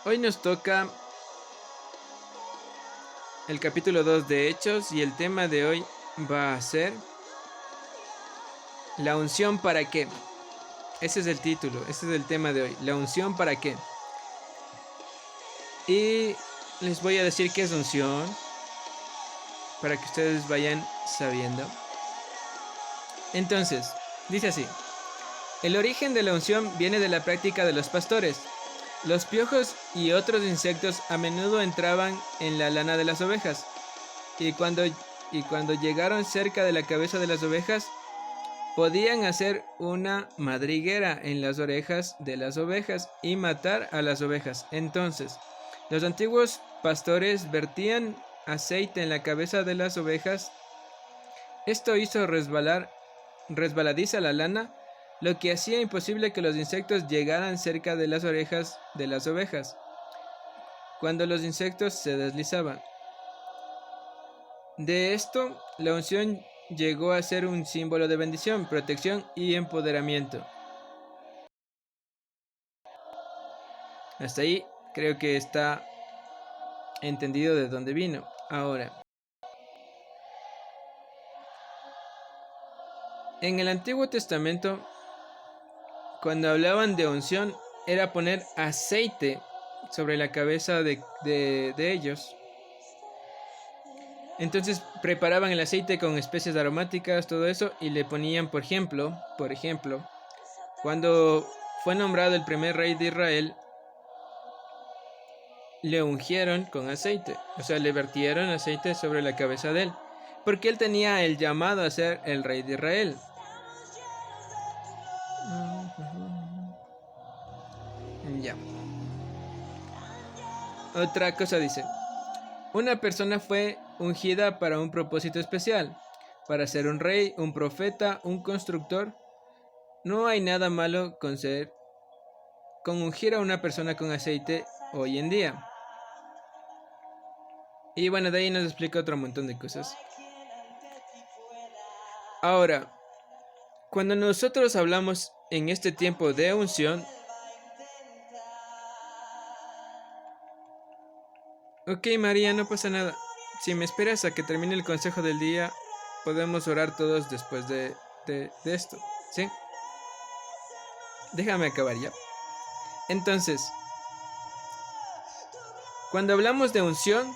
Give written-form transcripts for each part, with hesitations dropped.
Hoy nos toca el capítulo 2 de Hechos y el tema de hoy va a ser ¿la unción para qué? Ese es el título, ese es el tema de hoy, ¿la unción para qué? Y les voy a decir qué es unción para que ustedes vayan sabiendo. Entonces, dice así: el origen de la unción viene de la práctica de los pastores. Los piojos y otros insectos a menudo entraban en la lana de las ovejas, y cuando llegaron cerca de la cabeza de las ovejas, podían hacer una madriguera en las orejas de las ovejas y matar a las ovejas. Entonces, los antiguos pastores vertían aceite en la cabeza de las ovejas. Esto hizo resbaladiza la lana, lo que hacía imposible que los insectos llegaran cerca de las orejas de las ovejas cuando los insectos se deslizaban. De esto, la unción llegó a ser un símbolo de bendición, protección y empoderamiento. Hasta ahí creo que está entendido de dónde vino. Ahora, en el Antiguo Testamento, cuando hablaban de unción, era poner aceite sobre la cabeza de ellos. Entonces preparaban el aceite con especies aromáticas, todo eso, y le ponían, por ejemplo, cuando fue nombrado el primer rey de Israel, le ungieron con aceite, o sea, le vertieron aceite sobre la cabeza de él, porque él tenía el llamado a ser el rey de Israel. Ya. Otra cosa dice: una persona fue ungida para un propósito especial, para ser un rey, un profeta, un constructor. No hay nada malo con ungir a una persona con aceite hoy en día. Y bueno, de ahí nos explica otro montón de cosas. Ahora, cuando nosotros hablamos en este tiempo de unción, ok, María, no pasa nada. Si me esperas a que termine el consejo del día, podemos orar todos después de esto, ¿sí? Déjame acabar ya. Entonces, cuando hablamos de unción,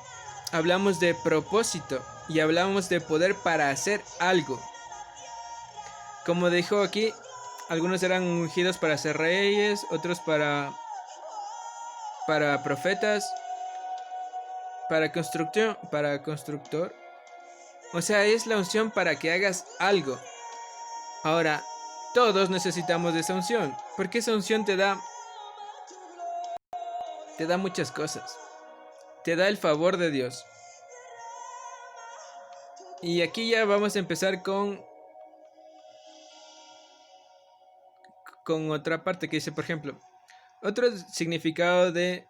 hablamos de propósito y hablamos de poder para hacer algo. Como dijo aquí, algunos eran ungidos para ser reyes, otros para profetas, para constructor. O sea, es la unción para que hagas algo. Ahora, todos necesitamos de esa unción, porque esa unción te da muchas cosas. Te da el favor de Dios. Y aquí ya vamos a empezar con otra parte que dice, por ejemplo, otro significado de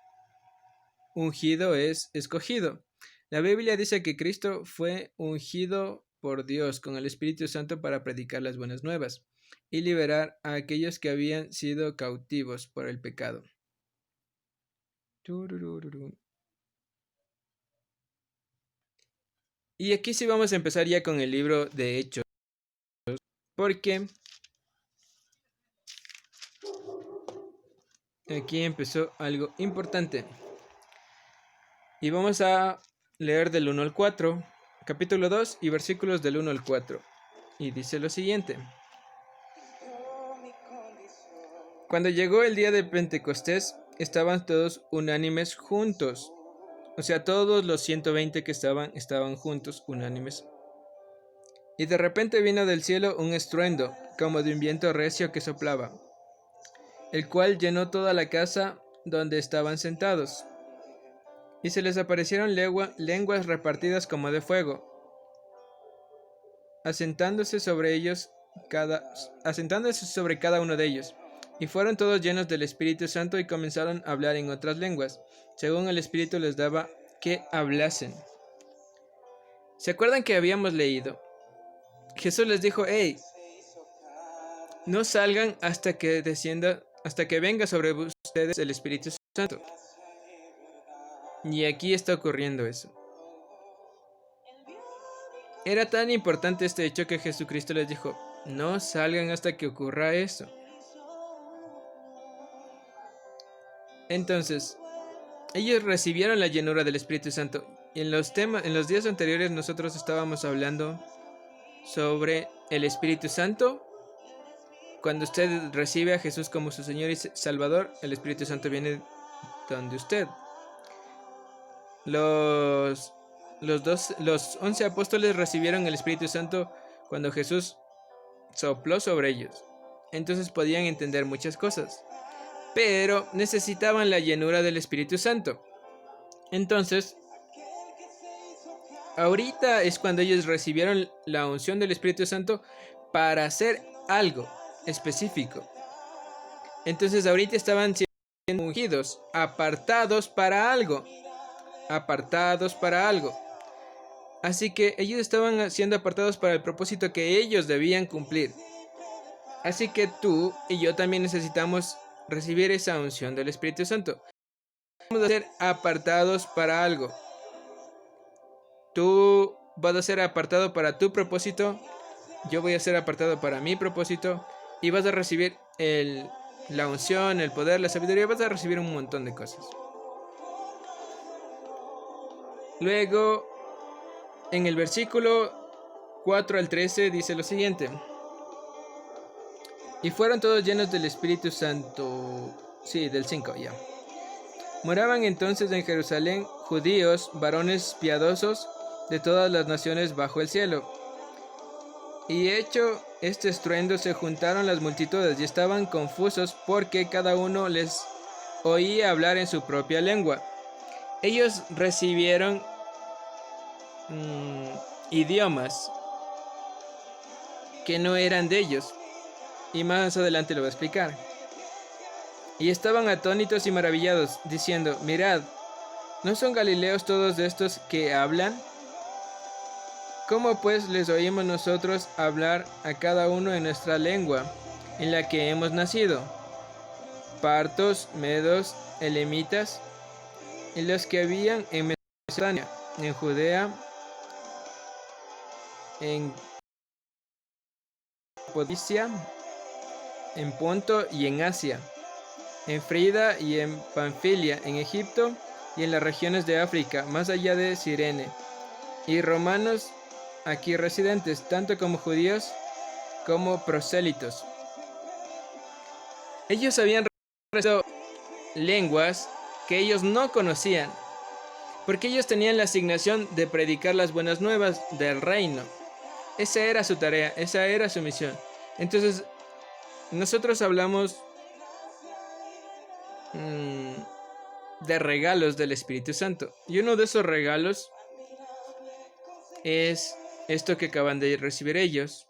ungido es escogido. La Biblia dice que Cristo fue ungido por Dios con el Espíritu Santo para predicar las buenas nuevas y liberar a aquellos que habían sido cautivos por el pecado. Y aquí sí vamos a empezar ya con el libro de Hechos, porque aquí empezó algo importante. Y vamos a leer del 1 al 4, capítulo 2 y versículos del 1 al 4. Y dice lo siguiente: cuando llegó el día de Pentecostés, estaban todos unánimes juntos. O sea, todos los 120 que estaban juntos, unánimes. Y de repente vino del cielo un estruendo, como de un viento recio que soplaba, el cual llenó toda la casa donde estaban sentados. Y se les aparecieron lenguas repartidas como de fuego, asentándose sobre cada uno de ellos. Y fueron todos llenos del Espíritu Santo y comenzaron a hablar en otras lenguas, según el Espíritu les daba que hablasen. ¿Se acuerdan que habíamos leído? Jesús les dijo: hey, no salgan hasta que venga sobre ustedes el Espíritu Santo. Y aquí está ocurriendo eso. Era tan importante este hecho que Jesucristo les dijo, no salgan hasta que ocurra eso. Entonces, ellos recibieron la llenura del Espíritu Santo. Y en los días anteriores nosotros estábamos hablando sobre el Espíritu Santo. Cuando usted recibe a Jesús como su Señor y Salvador, el Espíritu Santo viene donde usted. Los 11 apóstoles recibieron el Espíritu Santo cuando Jesús sopló sobre ellos. Entonces podían entender muchas cosas, pero necesitaban la llenura del Espíritu Santo. Entonces, ahorita es cuando ellos recibieron la unción del Espíritu Santo para hacer algo específico. Entonces ahorita estaban siendo ungidos, apartados para algo. Apartados para algo. Así que ellos estaban siendo apartados para el propósito que ellos debían cumplir. Así que tú y yo también necesitamos recibir esa unción del Espíritu Santo. Vamos a ser apartados para algo. Tú vas a ser apartado para tu propósito. Yo voy a ser apartado para mi propósito. Y vas a recibir la unción, el poder, la sabiduría. Vas a recibir un montón de cosas. Luego, en el versículo 4 al 13 dice lo siguiente. Y fueron todos llenos del Espíritu Santo. Sí, del 5 ya. Moraban entonces en Jerusalén judíos, varones piadosos de todas las naciones bajo el cielo. Y hecho este estruendo se juntaron las multitudes y estaban confusos porque cada uno les oía hablar en su propia lengua. Ellos recibieron idiomas que no eran de ellos. Y más adelante lo voy a explicar. Y estaban atónitos y maravillados, diciendo, mirad, ¿no son galileos todos estos que hablan? ¿Cómo pues les oímos nosotros hablar a cada uno en nuestra lengua, en la que hemos nacido? Partos, medos, elamitas, y los que habían en Mesopotamia, en Judea, en Capadocia, en Ponto y en Asia, en Frida y en Panfilia, en Egipto y en las regiones de África, más allá de Cirene, y romanos aquí residentes, tanto como judíos como prosélitos. Ellos habían recibido lenguas que ellos no conocían, porque ellos tenían la asignación de predicar las buenas nuevas del reino. Esa era su tarea, esa era su misión. Entonces, nosotros hablamos de regalos del Espíritu Santo. Y uno de esos regalos es esto que acaban de recibir ellos.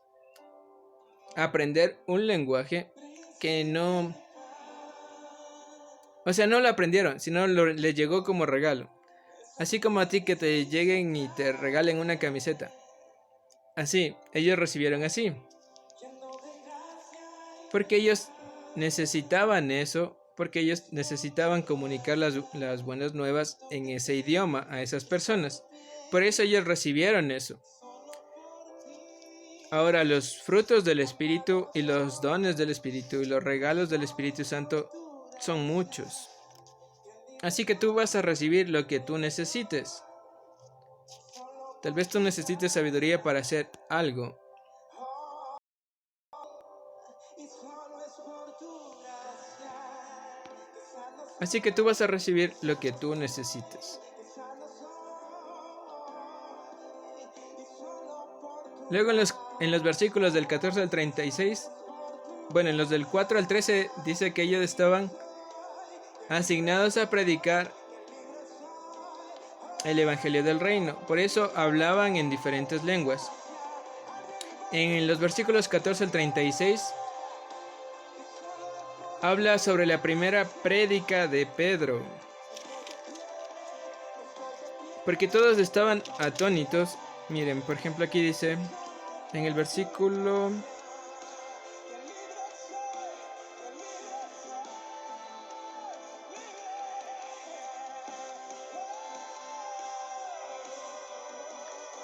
Aprender un lenguaje que no... O sea, no lo aprendieron, sino les llegó como regalo. Así como a ti que te lleguen y te regalen una camiseta. Así, ellos recibieron así. Porque ellos necesitaban eso, porque ellos necesitaban comunicar las buenas nuevas en ese idioma a esas personas. Por eso ellos recibieron eso. Ahora, los frutos del Espíritu y los dones del Espíritu y los regalos del Espíritu Santo son muchos. Así que tú vas a recibir lo que tú necesites. Tal vez tú necesites sabiduría para hacer algo. Así que tú vas a recibir lo que tú necesites. Luego en los versículos del 14 al 36, bueno, en los del 4 al 13 dice que ellos estaban asignados a predicar el evangelio del reino. Por eso hablaban en diferentes lenguas. En los versículos 14 al 36 habla sobre la primera prédica de Pedro. Porque todos estaban atónitos. Miren, por ejemplo, aquí dice en el versículo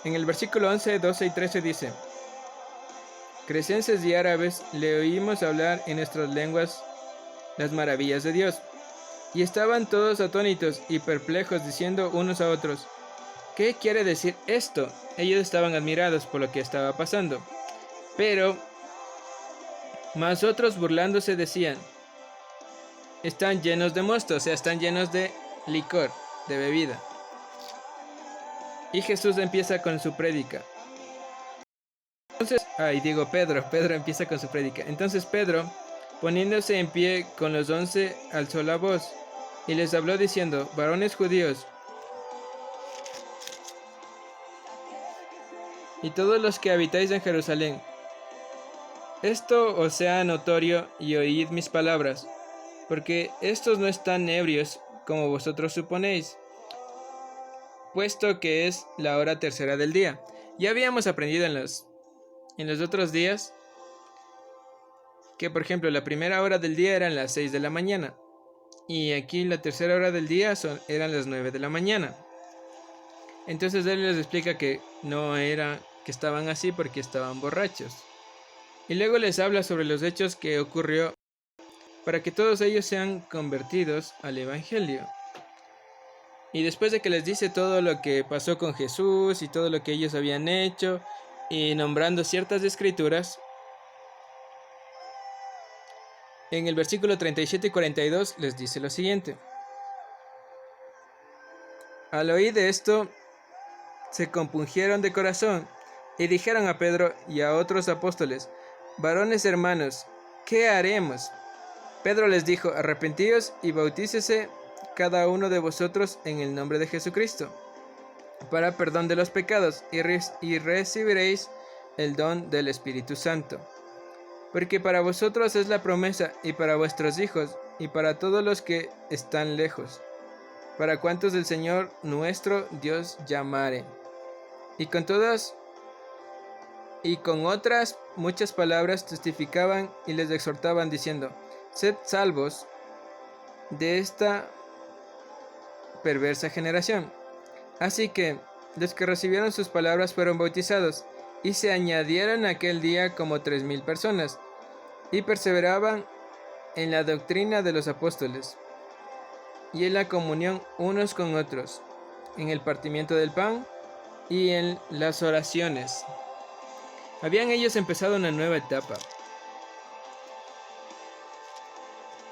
En el versículo 11, 12 y 13 dice: Crecenses y árabes le oímos hablar en nuestras lenguas las maravillas de Dios. Y estaban todos atónitos y perplejos, diciendo unos a otros: ¿Qué quiere decir esto? Ellos estaban admirados por lo que estaba pasando. Pero más otros, burlándose, decían: están llenos de mosto, o sea, están llenos de licor, de bebida. Y Jesús empieza con su prédica. Entonces, Pedro empieza con su prédica. Entonces Pedro, poniéndose en pie con los 11, alzó la voz y les habló diciendo: varones judíos, y todos los que habitáis en Jerusalén, esto os sea notorio y oíd mis palabras, porque estos no están ebrios como vosotros suponéis, puesto que es la hora tercera del día. Ya habíamos aprendido en los otros días que, por ejemplo, la primera hora del día eran las 6 de la mañana, y aquí la tercera hora del día eran las 9 de la mañana. Entonces él les explica que no era que estaban así porque estaban borrachos. Y luego les habla sobre los hechos que ocurrió para que todos ellos sean convertidos al Evangelio. Y después de que les dice todo lo que pasó con Jesús y todo lo que ellos habían hecho, y nombrando ciertas escrituras, en el versículo 37 y 42 les dice lo siguiente: al oír de esto, se compungieron de corazón y dijeron a Pedro y a otros apóstoles: varones hermanos, ¿qué haremos? Pedro les dijo: arrepentíos y bautícese cada uno de vosotros en el nombre de Jesucristo, para perdón de los pecados, y recibiréis el don del Espíritu Santo. Porque para vosotros es la promesa, y para vuestros hijos, y para todos los que están lejos, para cuantos el Señor nuestro Dios llamare. Y con todas y con otras muchas palabras testificaban y les exhortaban diciendo: sed salvos de esta perversa generación. Así que los que recibieron sus palabras fueron bautizados, y se añadieron aquel día como 3000 personas, y perseveraban en la doctrina de los apóstoles, y en la comunión unos con otros, en el partimiento del pan y en las oraciones. Habían ellos empezado una nueva etapa.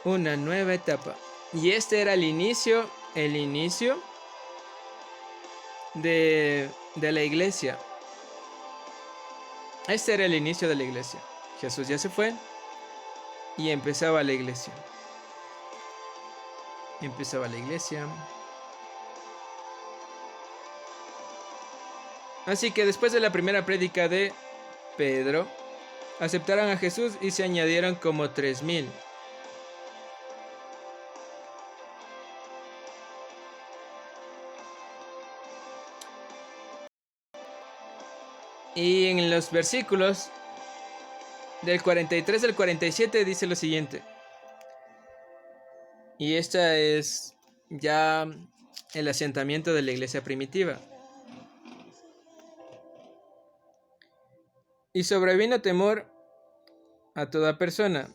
Una nueva etapa. Y este era el inicio de la iglesia. Este era el inicio de la iglesia. Jesús ya se fue y empezaba la iglesia. Empezaba la iglesia. Así que después de la primera prédica de Pedro, aceptaron a Jesús y se añadieron como 3000. Y en los versículos del 43 al 47 dice lo siguiente. Y esta es ya el asentamiento de la iglesia primitiva. Y sobrevino temor a toda persona,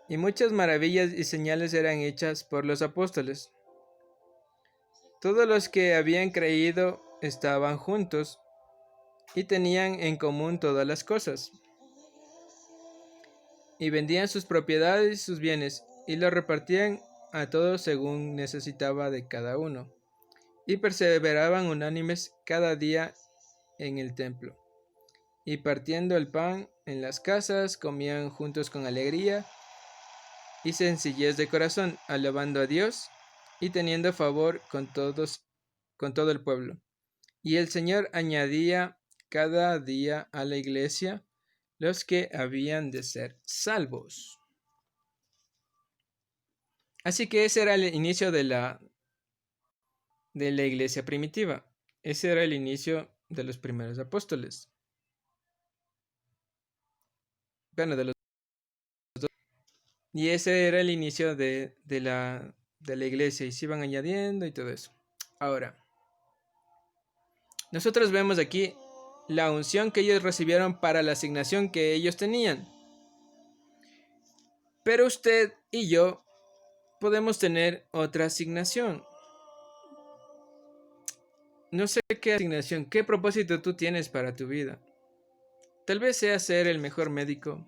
y muchas maravillas y señales eran hechas por los apóstoles. Todos los que habían creído estaban juntos y tenían en común todas las cosas, y vendían sus propiedades y sus bienes, y los repartían a todos según necesitaba de cada uno, y perseveraban unánimes cada día en el templo, y partiendo el pan en las casas, comían juntos con alegría y sencillez de corazón, alabando a Dios y teniendo favor con todo el pueblo. Y el Señor añadía cada día a la iglesia los que habían de ser salvos. Así que ese era el inicio de la iglesia primitiva. Ese era el inicio de los primeros apóstoles. Bueno, y ese era el inicio de la iglesia, y se iban añadiendo y todo eso. Ahora, Nosotros vemos aquí la unción que ellos recibieron para la asignación que ellos tenían. Pero usted y yo podemos tener otra asignación. No sé qué asignación, qué propósito tú tienes para tu vida. Tal vez sea ser el mejor médico,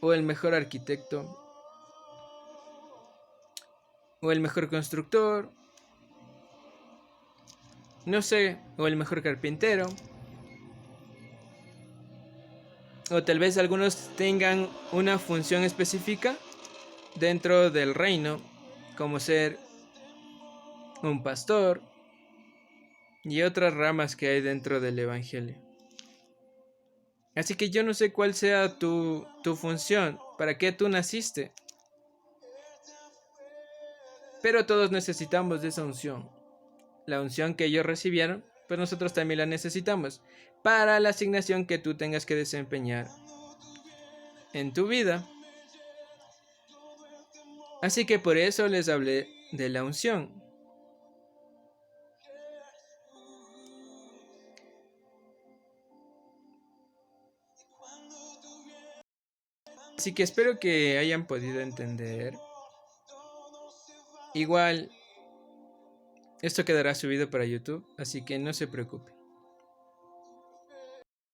o el mejor arquitecto, o el mejor constructor, no sé, o el mejor carpintero. O tal vez algunos tengan una función específica dentro del reino, como ser un pastor y otras ramas que hay dentro del evangelio. Así que yo no sé cuál sea tu función, para qué tú naciste. Pero todos necesitamos de esa unción. La unción que ellos recibieron, pues nosotros también la necesitamos para la asignación que tú tengas que desempeñar en tu vida. Así que por eso les hablé de la unción. Así que espero que hayan podido entender. Igual, esto quedará subido para YouTube, así que no se preocupe.